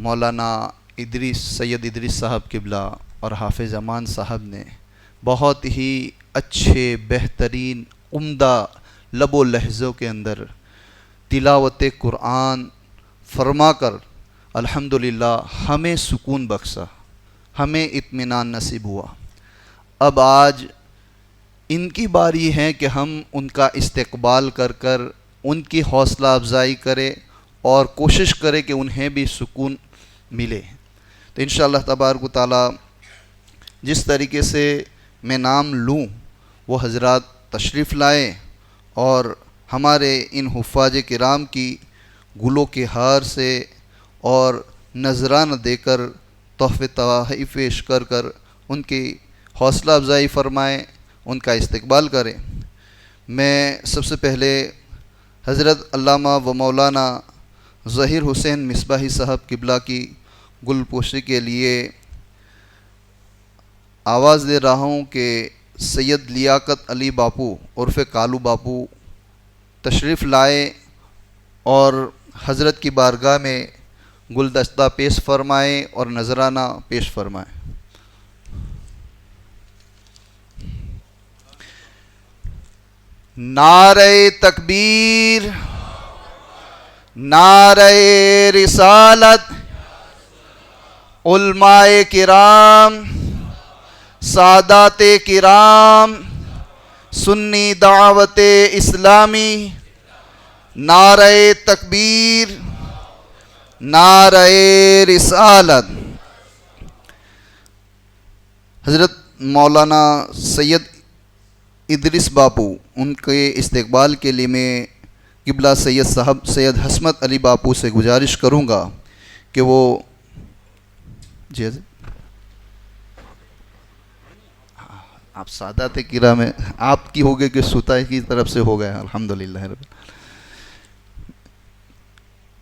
مولانا سید ادریس صاحب قبلہ اور حافظ امان صاحب نے بہت ہی اچھے، بہترین، عمدہ لب و لہجوں کے اندر تلاوت قرآن فرما کر الحمدللہ ہمیں سکون بخشا، ہمیں اطمینان نصیب ہوا۔ اب آج ان کی باری ہے کہ ہم ان کا استقبال کر ان کی حوصلہ افزائی کریں اور کوشش کریں کہ انہیں بھی سکون ملے۔ تو انشاءاللہ تبارک و تعالیٰ جس طریقے سے میں نام لوں وہ حضرات تشریف لائیں اور ہمارے ان حفاظ کرام کی گلوں کے ہار سے اور نذرانہ دے کر، تحفے تحائف پیش کر ان کی حوصلہ افزائی فرمائیں، ان کا استقبال کریں۔ میں سب سے پہلے حضرت علامہ و مولانا ظہیر حسین مصباحی صاحب قبلہ کی گل پوشی کے لیے آواز دے رہا ہوں کہ سید لیاقت علی باپو عرف کالو باپو تشریف لائے اور حضرت کی بارگاہ میں گلدستہ پیش فرمائیں اور نذرانہ پیش فرمائیں۔ نعرہ تکبیر، نعرہ رسالت، علماء کرام، سادات کرام، سنی دعوت اسلامی، نعرہ تکبیر، نعرہ رسالت۔ حضرت مولانا سید ادریس باپو، ان کے استقبال کے لیے میں قبلہ سید صاحب سید حسمت علی باپو سے گزارش کروں گا کہ وہ جی حضرت آپ سادات کرام میں آپ کی ہو گئے کہ سوتا کی طرف سے ہو گیا، الحمدللہ رب۔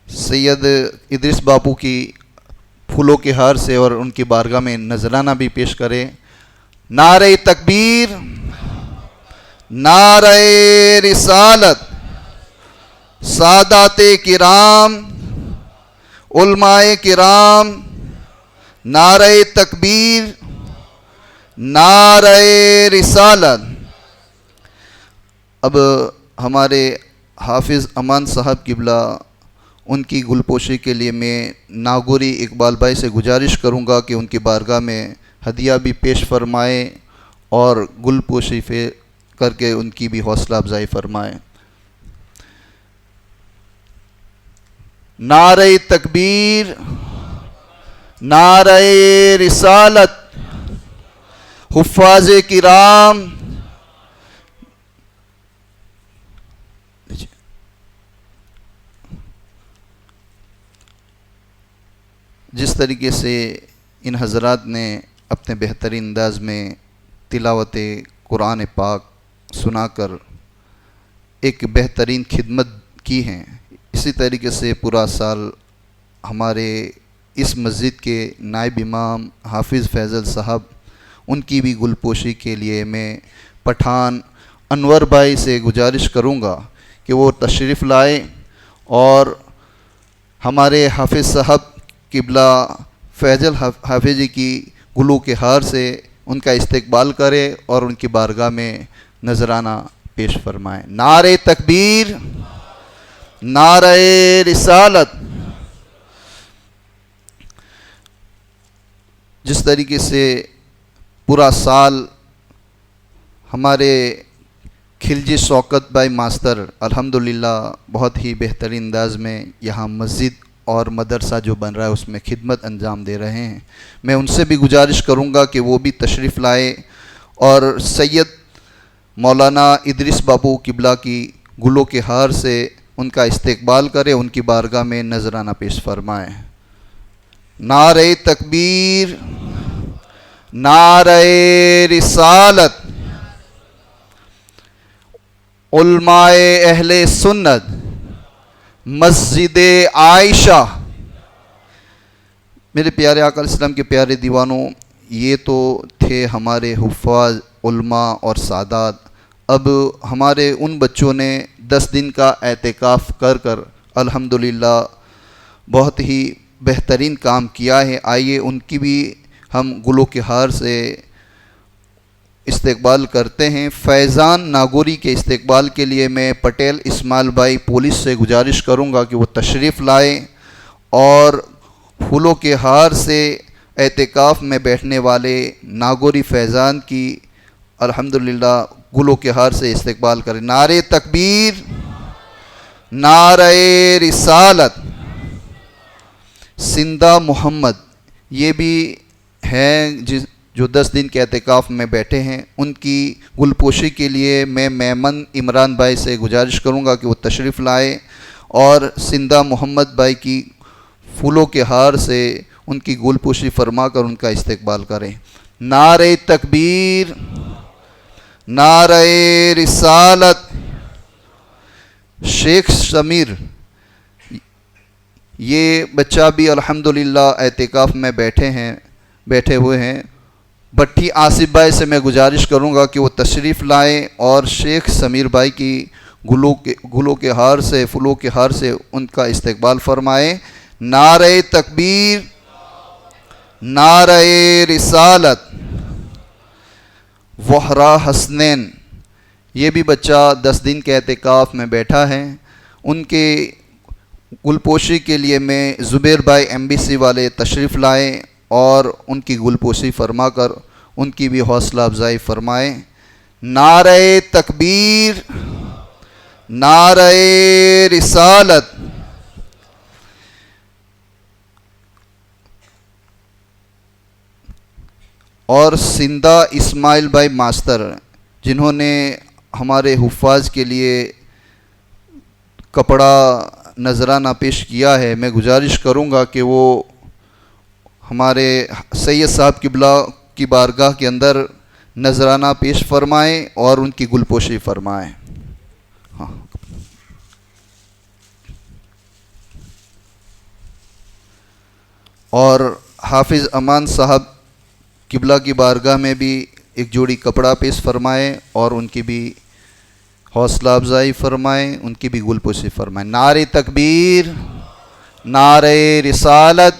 سید ادریس باپو کی پھولوں کے ہار سے اور ان کی بارگاہ میں نذرانہ بھی پیش کرے۔ نعرہ تکبیر، نعرہ رسالت، سادات کرام، علماء کرام، نعرہ تکبیر، نعرہ رسالت۔ اب ہمارے حافظ امان صاحب قبلہ، ان کی گلپوشی کے لیے میں ناگوری اقبال بھائی سے گزارش کروں گا کہ ان کی بارگاہ میں ہدیہ بھی پیش فرمائیں اور گلپوشی کر کے ان کی بھی حوصلہ افزائی فرمائیں۔ نعرہ تکبیر، نعرہ رسالت، حفاظ کرام، جس طریقے سے ان حضرات نے اپنے بہترین انداز میں تلاوت قرآن پاک سنا کر ایک بہترین خدمت کی ہیں، اسی طریقے سے پورا سال ہمارے اس مسجد کے نائب امام حافظ فیضل صاحب، ان کی بھی گلپوشی کے لیے میں پٹھان انور بھائی سے گزارش کروں گا کہ وہ تشریف لائے اور ہمارے حافظ صاحب قبلہ فیضل حافظی کی گلو کے ہار سے ان کا استقبال کرے اور ان کی بارگاہ میں نذرانہ پیش فرمائیں۔ نعرہ تکبیر، نعرہ رسالت۔ جس طریقے سے پورا سال ہمارے خلجی شوکت بھائی ماسٹر الحمدللہ بہت ہی بہترین انداز میں یہاں مسجد اور مدرسہ جو بن رہا ہے اس میں خدمت انجام دے رہے ہیں، میں ان سے بھی گزارش کروں گا کہ وہ بھی تشریف لائے اور سید مولانا ادریس باپو قبلہ کی گلوں کے ہار سے ان کا استقبال کرے، ان کی بارگاہ میں نذرانہ پیش فرمائیں۔ نعرہ تکبیر، نعرہ رسالت، علماء اہل سنت، مسجد عائشہ۔ میرے پیارے آقا علیہ السلام کے پیارے دیوانوں، یہ تو تھے ہمارے حفاظ، علماء اور سادات۔ اب ہمارے ان بچوں نے 10 دن کا اعتکاف کر کر الحمدللہ بہت ہی بہترین کام کیا ہے۔ آئیے ان کی بھی ہم گلوں کے ہار سے استقبال کرتے ہیں۔ فیضان ناگوری کے استقبال کے لیے میں پٹیل اسماعیل بھائی پولیس سے گزارش کروں گا کہ وہ تشریف لائیں اور پھولوں کے ہار سے اعتکاف میں بیٹھنے والے ناگوری فیضان کی الحمدللہ گلوں کے ہار سے استقبال کریں۔ نعرہ تکبیر، نعرہ رسالت۔ سندہ محمد، یہ بھی ہیں جو 10 دن کے اعتکاف میں بیٹھے ہیں، ان کی گلپوشی کے لیے میں میمن عمران بھائی سے گزارش کروں گا کہ وہ تشریف لائے اور سندہ محمد بھائی کی پھولوں کے ہار سے ان کی گلپوشی فرما کر ان کا استقبال کریں۔ نعرہ تکبیر، نعرہ رسالت۔ شیخ سمیر، یہ بچہ بھی الحمدللہ اعتکاف میں بیٹھے ہوئے ہیں۔ بٹھی آصف بھائی سے میں گزارش کروں گا کہ وہ تشریف لائیں اور شیخ سمیر بھائی کی گلوں کے ہار سے، پھولوں کے ہار سے ان کا استقبال فرمائیں۔ نعرہ تکبیر، نعرہ رسالت۔ وہرا حسنین، یہ بھی بچہ 10 دن کے اعتکاف میں بیٹھا ہے. ان کے گلپوشی کے لیے میں زبیر بھائی ایمبیسی والے تشریف لائیں اور ان کی گلپوشی فرما کر ان کی بھی حوصلہ افزائی فرمائیں. نعرہ تکبیر، نعرہ رسالت. اور سندھا اسماعیل بھائی ماسٹر جنہوں نے ہمارے حفاظ کے لیے کپڑا نذرانہ پیش کیا ہے، میں گزارش کروں گا کہ وہ ہمارے سید صاحب قبلہ کی بارگاہ کے اندر نذرانہ پیش فرمائیں اور ان کی گلپوشی فرمائیں. ہاں. اور حافظ امان صاحب قبلہ کی بارگاہ میں بھی ایک جوڑی کپڑا پیش فرمائیں اور ان کی بھی حوصلہ افزائی فرمائیں، ان کی بھی گلپوشی فرمائیں. نعرہ تکبیر، نعرہ رسالت.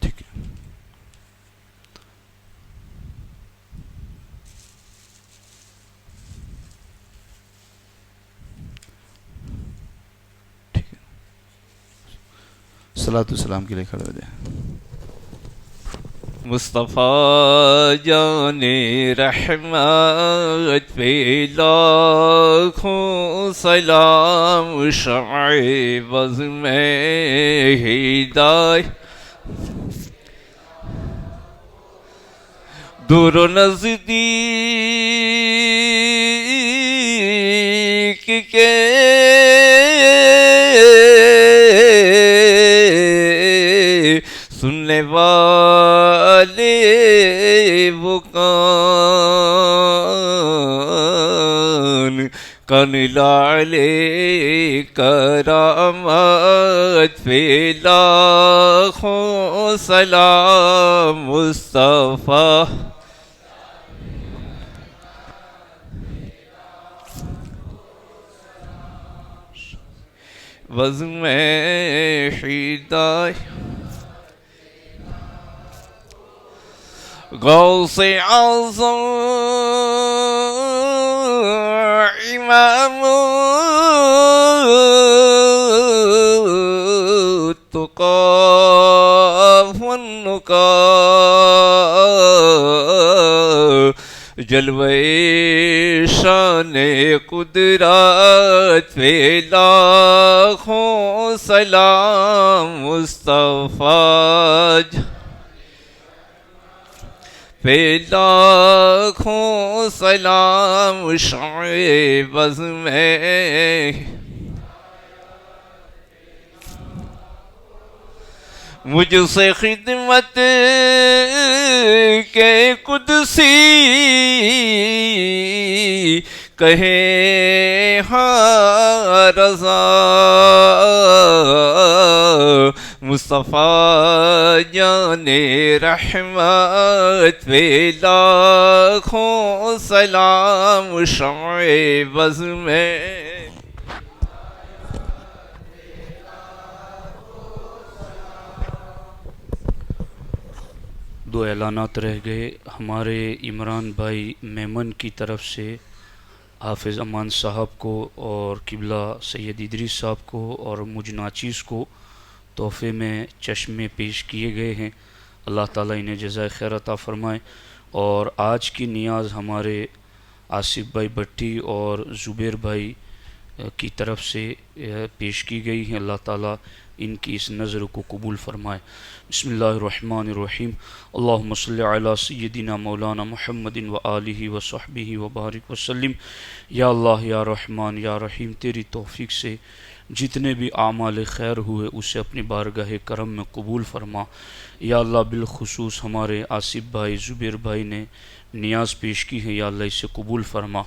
ٹھیک ہے. صلاۃ والسلام کے لیے کھڑے ہو جائیں. مصطفیٰ جان رحمت پہ لاکھوں سلام، شمع بز میں ہدایت دور و نزدیک کے سننے والے وہ کان لالے کرامت پہ لاکھوں سلام. مصطفیٰ بز میں ہدایت غوث اعظم امام التقی والنقی جلوہ شان قدرت پہ لاکھوں سلام. مصطفیٰ پہ لاکھوں سلام، شمع بز میں مجھ سے خدمت کے قدسی کہے ہاں رضا. مصطفیٰ جان رحمت پہ لاکھوں سلام، شمع بز میں دو اعلانات رہ گئے. ہمارے عمران بھائی میمن کی طرف سے حافظ امان صاحب کو اور قبلہ سید ادریس صاحب کو اور مجھ ناچیز کو تحفے میں چشمے پیش کیے گئے ہیں. اللہ تعالیٰ انہیں جزائے خیر عطا فرمائے. اور آج کی نیاز ہمارے آصف بھائی بھٹی اور زبیر بھائی کی طرف سے پیش کی گئی ہیں. اللہ تعالیٰ ان کی اس نظر کو قبول فرمائے. بسم اللہ الرحمن الرحیم. اللہم صلی علی سیدنا مولانا محمد و آلہ و صحبہ و بارک وسلم. یا اللہ یا رحمان یا رحیم، تیری توفیق سے جتنے بھی اعمال خیر ہوئے اسے اپنی بارگاہ کرم میں قبول فرما. یا اللہ بالخصوص ہمارے آصف بھائی زبیر بھائی نے نیاز پیش کی ہے، یا اللہ اسے قبول فرما.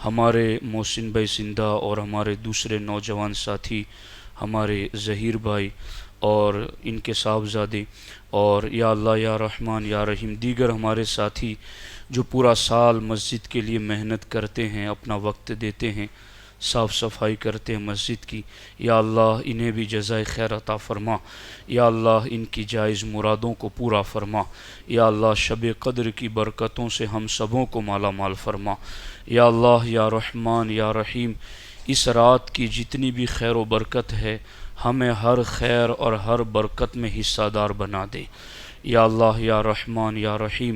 ہمارے محسن بھائی سندھا اور ہمارے دوسرے نوجوان ساتھی ہمارے ظہیر بھائی اور ان کے صاحبزادے، اور یا اللہ یا رحمان یا رحیم دیگر ہمارے ساتھی جو پورا سال مسجد کے لیے محنت کرتے ہیں، اپنا وقت دیتے ہیں، صاف صفائی کرتے ہیں مسجد کی، یا اللہ انہیں بھی جزائے خیر عطا فرما، یا اللہ ان کی جائز مرادوں کو پورا فرما، یا اللہ شب قدر کی برکتوں سے ہم سبوں کو مالا مال فرما، یا اللہ یا رحمان یا رحیم اس رات کی جتنی بھی خیر و برکت ہے ہمیں ہر خیر اور ہر برکت میں حصہ دار بنا دے، یا اللہ یا رحمان یا رحیم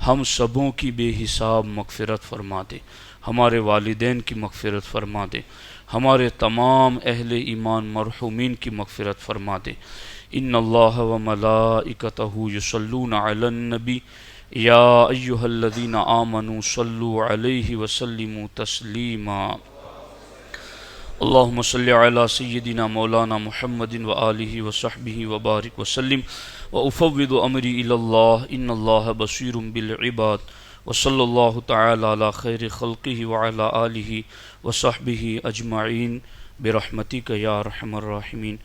ہم سبوں کی بے حساب مغفرت فرما دے، ہمارے والدین کی مغفرت فرما دے، ہمارے تمام اہل ایمان مرحومین کی مغفرت فرما دے۔ ان اللہ و ملائکتہ یصلون علی النبی یا ایہا الذین آمنوا صلوا علیہ وسلموا تسلیما۔ اللہم صلی علی سیدنا مولانا محمد وآلہ وصحبہ وبارک وسلم وافوض امری الی اللہ ان اللہ بصیر بالعباد وصلی اللہ تعالی علی خیر خلقہ وعلی آلہ وصحبہ اجمعین برحمتک یا ارحم الراحمین۔